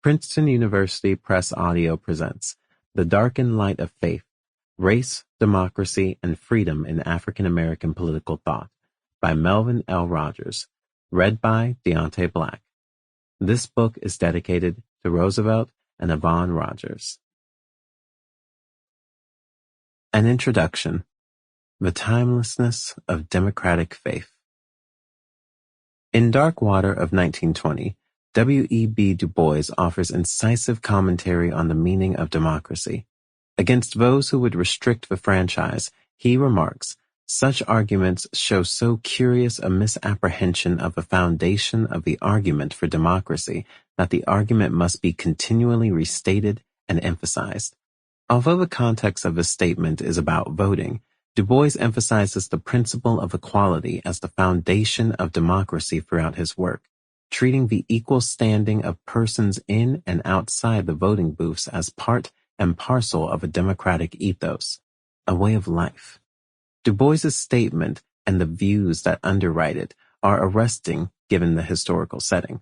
Princeton University Press Audio presents The Darkened Light of Faith, Race, Democracy, and Freedom in African American Political Thought by Melvin L. Rogers, read by Diontae Black. This book is dedicated to Roosevelt and Melvin Rogers. An Introduction: The Timelessness of Democratic Faith. In Dark Water of 1920, W.E.B. Du Bois offers incisive commentary on the meaning of democracy. Against those who would restrict the franchise, he remarks, such arguments show so curious a misapprehension of the foundation of the argument for democracy that the argument must be continually restated and emphasized. Although the context of the statement is about voting, Du Bois emphasizes the principle of equality as the foundation of democracy throughout his work, treating the equal standing of persons in and outside the voting booths as part and parcel of a democratic ethos, a way of life. Du Bois's statement and the views that underwrite it are arresting given the historical setting.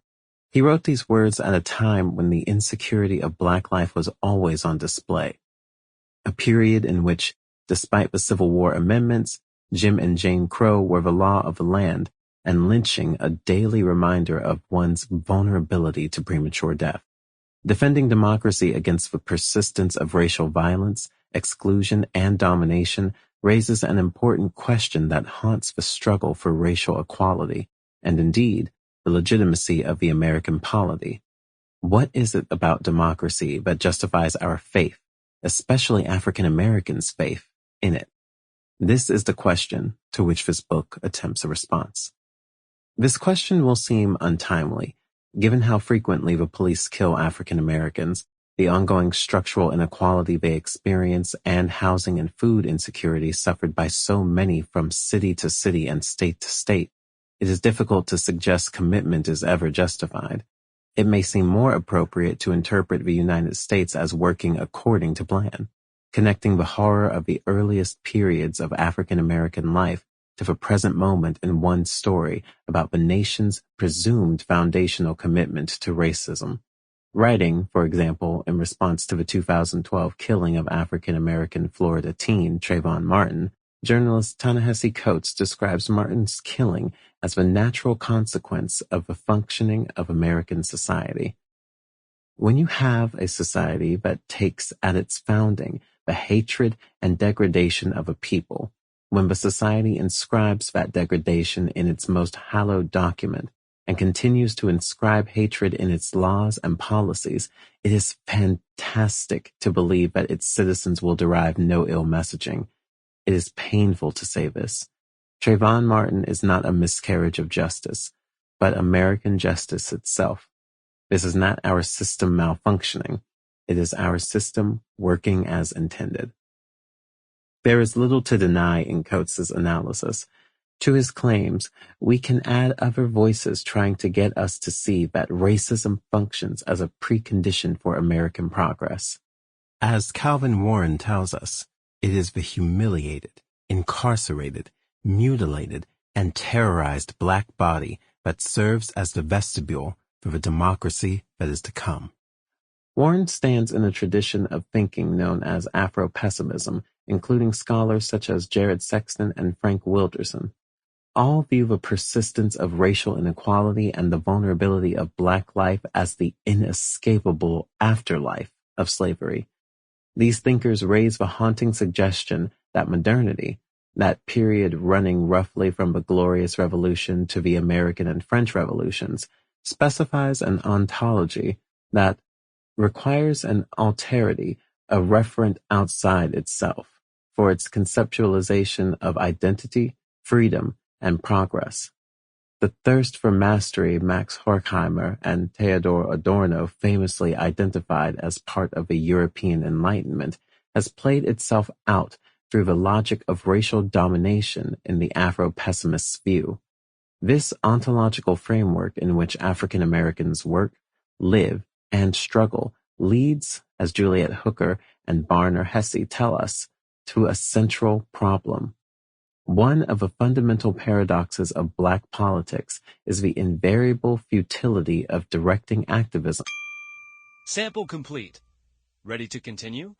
He wrote these words at a time when the insecurity of Black life was always on display, a period in which, despite the Civil War amendments, Jim and Jane Crow were the law of the land, and lynching a daily reminder of one's vulnerability to premature death. Defending democracy against the persistence of racial violence, exclusion, and domination raises an important question that haunts the struggle for racial equality, and indeed, the legitimacy of the American polity. What is it about democracy that justifies our faith, especially African Americans' faith, in it? This is the question to which this book attempts a response. This question will seem untimely, given how frequently the police kill African Americans, the ongoing structural inequality they experience, and housing and food insecurity suffered by so many from city to city and state to state. It is difficult to suggest commitment is ever justified. It may seem more appropriate to interpret the United States as working according to plan, connecting the horror of the earliest periods of African American life to the present moment in one story about the nation's presumed foundational commitment to racism. Writing, for example, in response to the 2012 killing of African-American Florida teen Trayvon Martin, journalist Ta-Nehisi Coates describes Martin's killing as the natural consequence of the functioning of American society. When you have a society that takes at its founding the hatred and degradation of a people, when the society inscribes that degradation in its most hallowed document and continues to inscribe hatred in its laws and policies, it is fantastic to believe that its citizens will derive no ill messaging. It is painful to say this. Trayvon Martin is not a miscarriage of justice, but American justice itself. This is not our system malfunctioning. It is our system working as intended. There is little to deny in Coates' analysis. To his claims, we can add other voices trying to get us to see that racism functions as a precondition for American progress. As Calvin Warren tells us, it is the humiliated, incarcerated, mutilated, and terrorized Black body that serves as the vestibule for the democracy that is to come. Warren stands in a tradition of thinking known as Afro-pessimism, including scholars such as Jared Sexton and Frank Wilderson. All view the persistence of racial inequality and the vulnerability of Black life as the inescapable afterlife of slavery. These thinkers raise the haunting suggestion that modernity, that period running roughly from the Glorious Revolution to the American and French Revolutions, specifies an ontology that requires an alterity, a referent outside itself, for its conceptualization of identity, freedom, and progress. The thirst for mastery Max Horkheimer and Theodor Adorno famously identified as part of the European Enlightenment has played itself out through the logic of racial domination in the Afro-pessimist's view. This ontological framework in which African Americans work, live, and struggle leads, as Juliet Hooker and Barner Hesse tell us, to a central problem. One of the fundamental paradoxes of Black politics is the invariable futility of directing activism. Sample complete. Ready to continue?